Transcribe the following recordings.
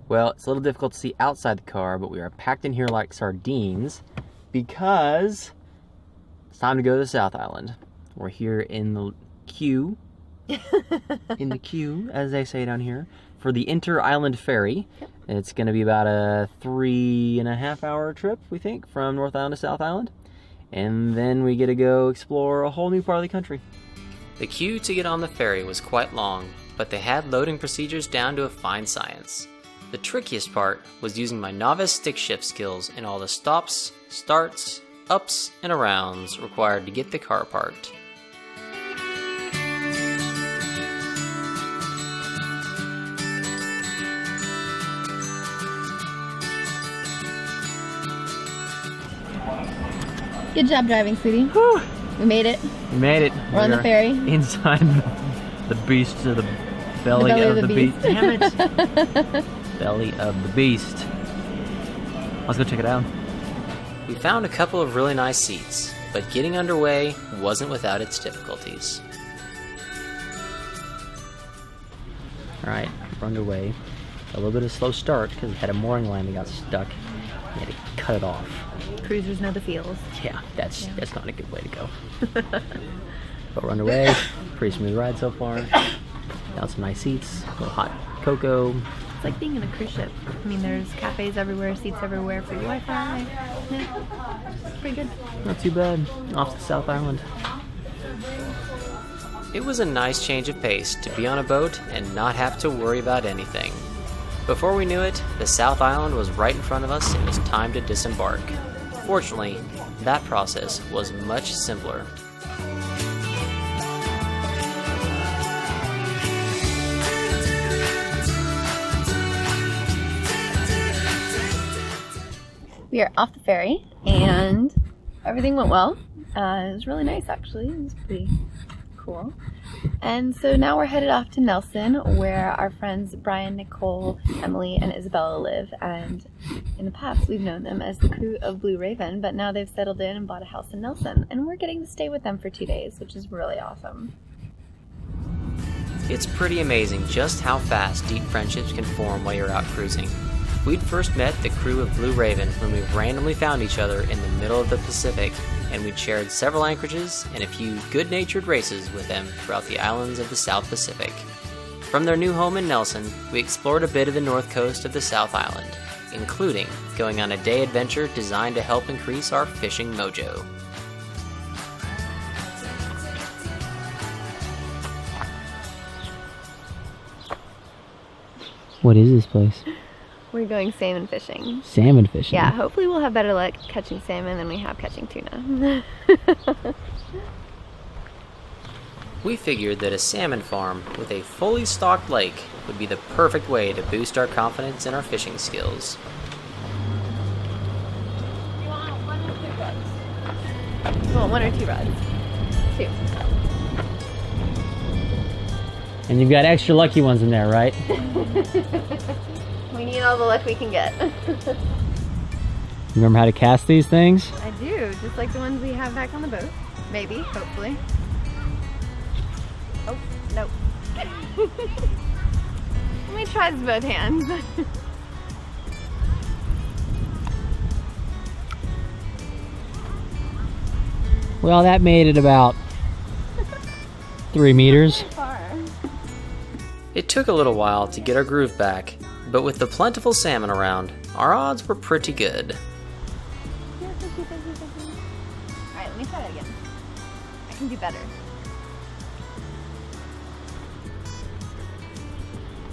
Well, it's a little difficult to see outside the car, but we are packed in here like sardines because it's time to go to the South Island. We're here in the queue, as they say down here, for the inter-island ferry. Yep. It's going to be about a 3.5 hour trip, we think, from North Island to South Island. And then we get to go explore a whole new part of the country. The queue to get on the ferry was quite long, but they had loading procedures down to a fine science. The trickiest part was using my novice stick shift skills in all the stops, starts, ups, and arounds required to get the car parked. Good job driving, sweetie. Whew. We made it. We made it. We're on the ferry. Inside the beast of the belly of the beast. Damn it. Belly of the beast. Let's go check it out. We found a couple of really nice seats, but getting underway wasn't without its difficulties. Alright, we're underway. A little bit of a slow start because we had a mooring line that got stuck. We had to cut it off. Cruisers know the feels. Yeah, that's not a good way to go. But we're underway. Pretty smooth ride so far. Got some nice seats, a little hot cocoa. It's like being in a cruise ship. I mean, there's cafes everywhere, seats everywhere, free Wi-Fi. Yeah, it's pretty good. Not too bad. Off to the South Island. It was a nice change of pace to be on a boat and not have to worry about anything. Before we knew it, the South Island was right in front of us and it was time to disembark. Fortunately, that process was much simpler. We are off the ferry and everything went well. It was really nice, actually. It was pretty cool. And so now we're headed off to Nelson, where our friends Brian, Nicole, Emily, and Isabella live. And in the past, we've known them as the crew of Blue Raven, but now they've settled in and bought a house in Nelson. And we're getting to stay with them for 2 days, which is really awesome. It's pretty amazing just how fast deep friendships can form while you're out cruising. We'd first met the crew of Blue Raven when we randomly found each other in the middle of the Pacific, and we'd shared several anchorages and a few good-natured races with them throughout the islands of the South Pacific. From their new home in Nelson, we explored a bit of the north coast of the South Island, including going on a day adventure designed to help increase our fishing mojo. What is this place? We're going salmon fishing. Salmon fishing? Yeah, hopefully we'll have better luck catching salmon than we have catching tuna. We figured that a salmon farm with a fully stocked lake would be the perfect way to boost our confidence in our fishing skills. You want 1 or 2 rods? You want 1 or 2 rods? 2. And you've got extra lucky ones in there, right? We need all the luck we can get. Remember how to cast these things? I do, just like the ones we have back on the boat. Maybe, hopefully. Oh, no. Let me try this with both hands. Well, that made it about 3 meters. It took a little while to get our groove back, but with the plentiful salmon around, our odds were pretty good. Alright, let me try that again. I can do better.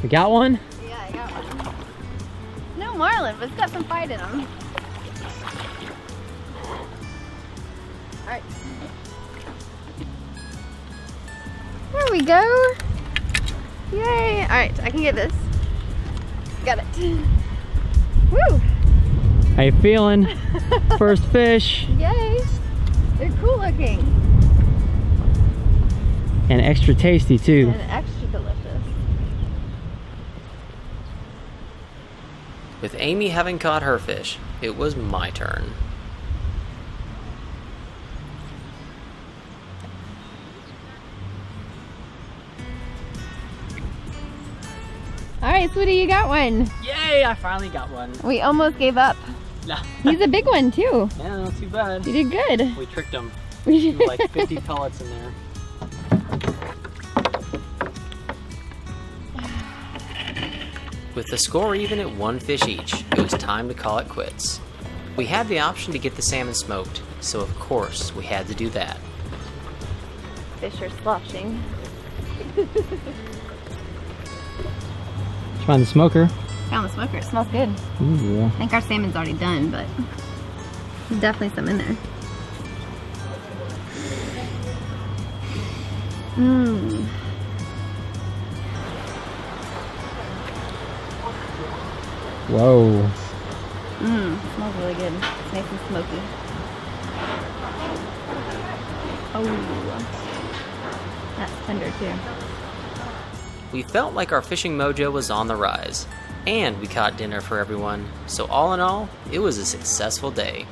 You got one? Yeah, I got one. No marlin, but it's got some fight in them. Alright. There we go. Yay! Alright, I can get this. Got it. Woo! How you feeling? First fish. Yay! They're cool looking. And extra tasty too. And extra delicious. With Amy having caught her fish, it was my turn. All right, Sweetie, you got one. Yay, I finally got one. We almost gave up. No. He's a big one, too. Yeah, not too bad. You did good. We tricked him. Like 50 pellets in there. With the score even at 1 fish each, it was time to call it quits. We had the option to get the salmon smoked, so of course we had to do that. Fish are sloshing. Find the smoker. Found the smoker. It smells good. Ooh. I think our salmon's already done, but there's definitely some in there. Mmm. Whoa. Mmm. Smells really good. It's nice and smoky. Oh. That's tender too. We felt like our fishing mojo was on the rise, and we caught dinner for everyone, so all in all, it was a successful day.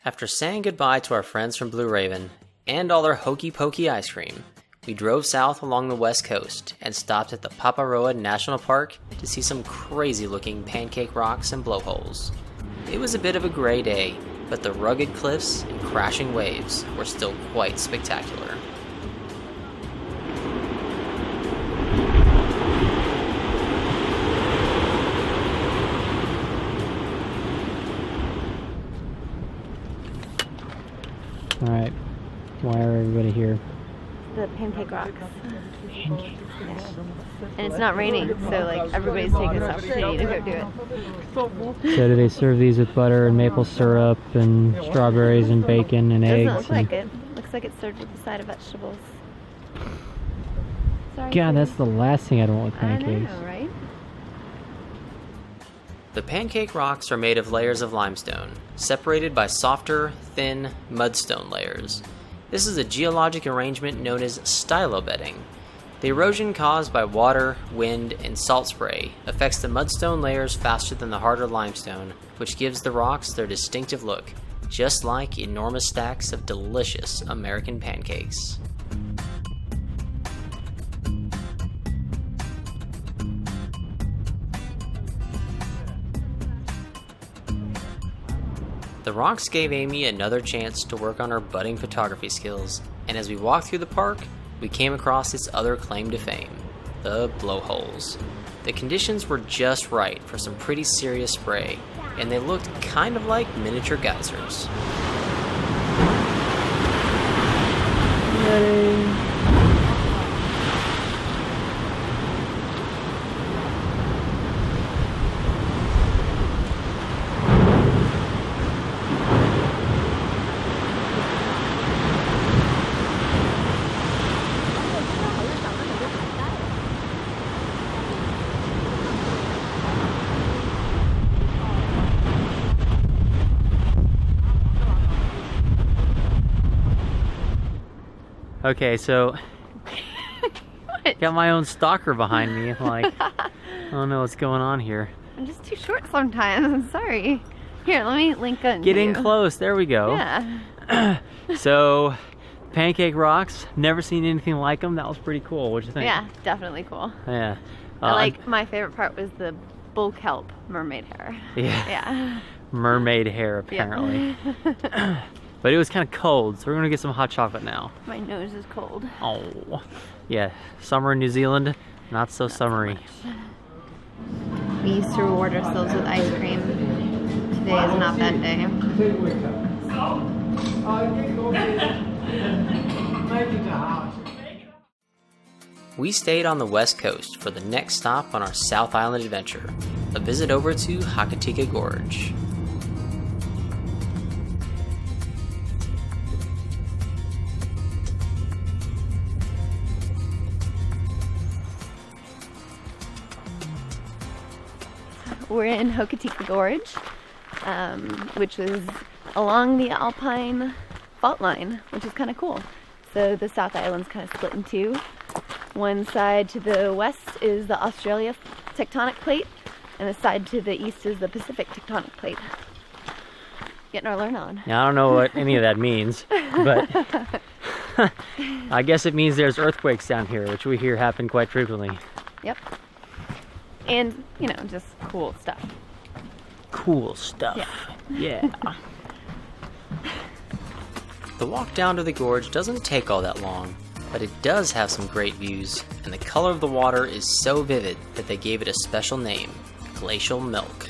After saying goodbye to our friends from Blue Raven, and all their hokey pokey ice cream, we drove south along the west coast and stopped at the Paparoa National Park to see some crazy looking Pancake Rocks and Blowholes. It was a bit of a gray day, but the rugged cliffs and crashing waves were still quite spectacular. Alright, why are everybody here? The Pancake Rocks. Yeah. And it's not raining, so like everybody's taking this opportunity to go do it. So do they serve these with butter and maple syrup and strawberries and bacon and eggs? Doesn't look like it. Looks like it's served with a side of vegetables. Sorry. God, that's the last thing I'd want with pancakes. I know, right? The Pancake Rocks are made of layers of limestone, separated by softer, thin mudstone layers. This is a geologic arrangement known as stylobedding. The erosion caused by water, wind, and salt spray affects the mudstone layers faster than the harder limestone, which gives the rocks their distinctive look, just like enormous stacks of delicious American pancakes. The rocks gave Amy another chance to work on her budding photography skills, and as we walked through the park, we came across its other claim to fame, the Blowholes. The conditions were just right for some pretty serious spray, and they looked kind of like miniature geysers. Okay, so What? got my own stalker behind me. Like, I don't know what's going on here. I'm just too short sometimes. I'm sorry. Here, let me link on Get in you. close. There we go. Yeah. So, Pancake Rocks. Never seen anything like them. That was pretty cool. What'd you think? Yeah, definitely cool. Yeah. I like, my favorite part was the bull kelp mermaid hair. Yeah. Yeah. Mermaid hair, apparently. Yeah. But it was kind of cold, so we're gonna get some hot chocolate now. My nose is cold. Oh, yeah. Summer in New Zealand, not so summery. We used to reward ourselves with ice cream. Today is not that day. We stayed on the west coast for the next stop on our South Island adventure, a visit over to Hakatika Gorge. We're in Hokitika Gorge, which is along the Alpine fault line, which is kind of cool. So the South Island's kind of split in two. One side to the west is the Australia tectonic plate, and the side to the east is the Pacific tectonic plate. Getting our learn on. Now, I don't know what any of that means, but I guess it means there's earthquakes down here, which we hear happen quite frequently. Yep. And, you know, just cool stuff. Cool stuff. Yeah. The walk down to the gorge doesn't take all that long, but it does have some great views, and the color of the water is so vivid that they gave it a special name, glacial milk.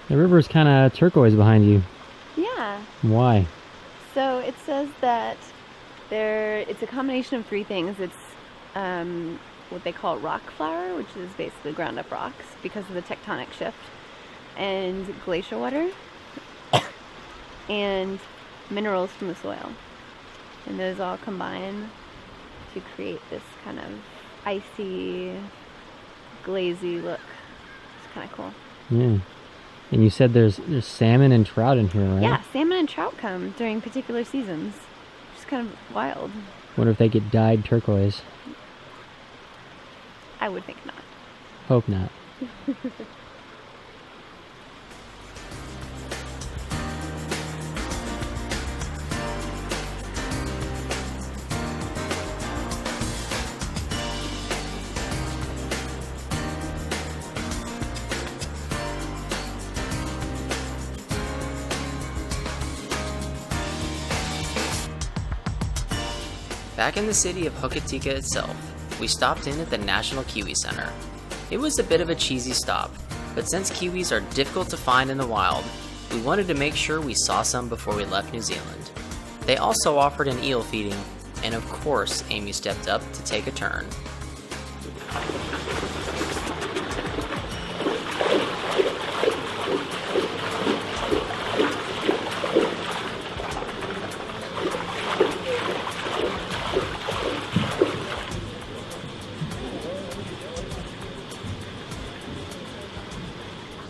The river's kind of turquoise behind you. Yeah. Why? So it says that it's a combination of three things. It's what they call rock flour, which is basically ground up rocks because of the tectonic shift, and glacier water, and minerals from the soil. And those all combine to create this kind of icy, glazy look. It's kind of cool. Yeah. And you said there's salmon and trout in here, right? Yeah, salmon and trout come during particular seasons. Which is kind of wild. Wonder if they get dyed turquoise. I would think not. Hope not. Back in the city of Hokitika itself, we stopped in at the National Kiwi Center. It was a bit of a cheesy stop, but since kiwis are difficult to find in the wild, we wanted to make sure we saw some before we left New Zealand. They also offered an eel feeding, and of course Amy stepped up to take a turn.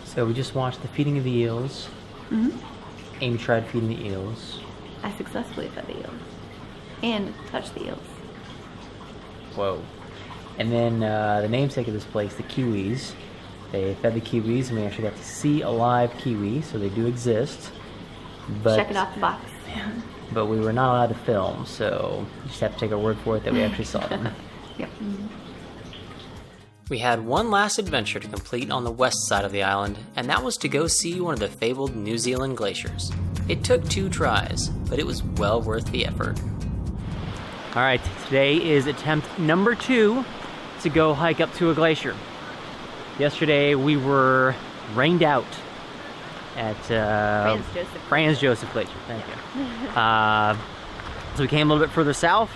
So we just watched the feeding of the eels. Mm-hmm. Amy tried feeding the eels. I successfully fed the eels. And touched the eels. Whoa. And then the namesake of this place, the kiwis. They fed the kiwis, and we actually got to see a live kiwi, so they do exist. But, check it off the box. But we were not allowed to film, so you just have to take our word for it that we actually saw them. Yep. We had one last adventure to complete on the west side of the island, and that was to go see one of the fabled New Zealand glaciers. It took 2 tries, but it was well worth the effort. All right, today is attempt number 2 to go hike up to a glacier. Yesterday we were rained out at Franz Josef Glacier. Thank you. So we came a little bit further south.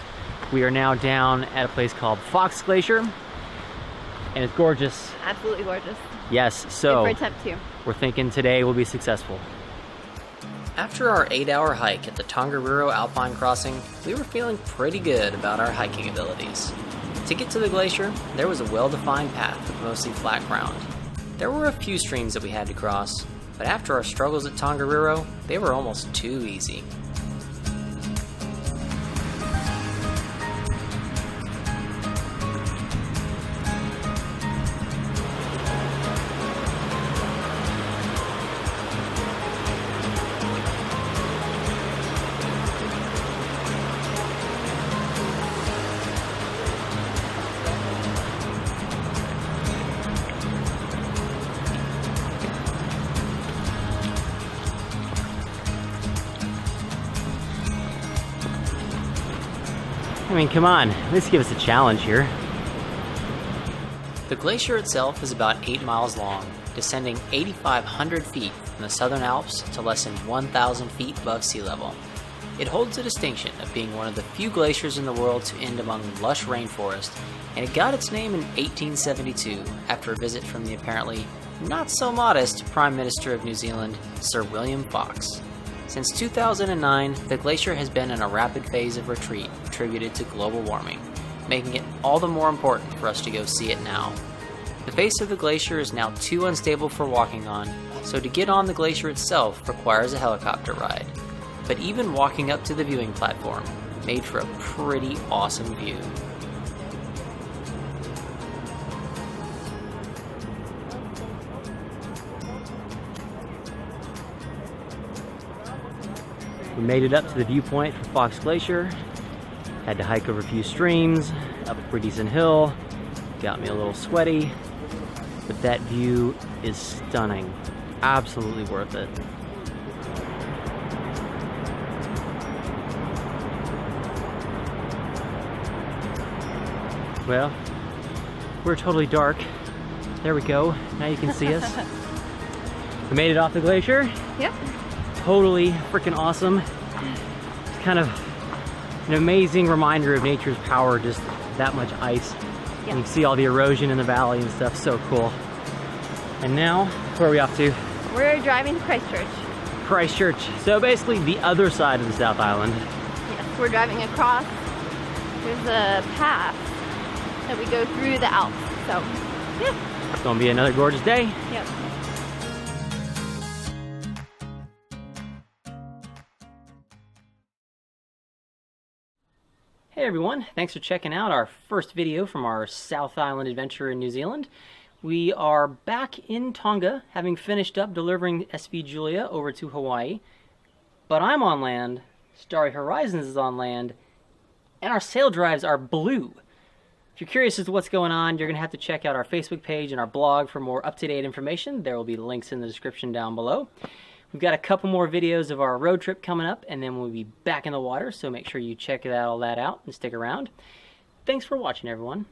We are now down at a place called Fox Glacier. And it's gorgeous. Absolutely gorgeous. Yes, so good for attempt 2. We're thinking today will be successful. After our 8-hour hike at the Tongariro Alpine Crossing, we were feeling pretty good about our hiking abilities. To get to the glacier, there was a well-defined path with mostly flat ground. There were a few streams that we had to cross, but after our struggles at Tongariro, they were almost too easy. I mean, come on, let's give us a challenge here. The glacier itself is about 8 miles long, descending 8,500 feet from the Southern Alps to less than 1,000 feet above sea level. It holds the distinction of being one of the few glaciers in the world to end among lush rainforest, and it got its name in 1872 after a visit from the apparently not so modest Prime Minister of New Zealand, Sir William Fox. Since 2009, the glacier has been in a rapid phase of retreat attributed to global warming, making it all the more important for us to go see it now. The face of the glacier is now too unstable for walking on, so to get on the glacier itself requires a helicopter ride. But even walking up to the viewing platform made for a pretty awesome view. We made it up to the viewpoint for Fox Glacier. Had to hike over a few streams, up a pretty decent hill. Got me a little sweaty, but that view is stunning. Absolutely worth it. Well, we're totally dark. There we go. Now you can see us. We made it off the glacier. Yep. Totally freaking awesome. It's kind of an amazing reminder of nature's power, just that much ice. Yep. You can see all the erosion in the valley and stuff, so cool. And now, where are we off to? We're driving to Christchurch. Christchurch. So basically the other side of the South Island. Yes, we're driving across. There's a path that we go through the Alps. So, yeah. It's gonna be another gorgeous day. Yep. Hey everyone, thanks for checking out our first video from our South Island adventure in New Zealand. We are back in Tonga, having finished up delivering SV Julia over to Hawaii. But I'm on land, Starry Horizons is on land, and our sail drives are blue. If you're curious as to what's going on, you're going to have to check out our Facebook page and our blog for more up-to-date information. There will be links in the description down below. We've got a couple more videos of our road trip coming up, and then we'll be back in the water, so make sure you check all that out and stick around. Thanks for watching, everyone.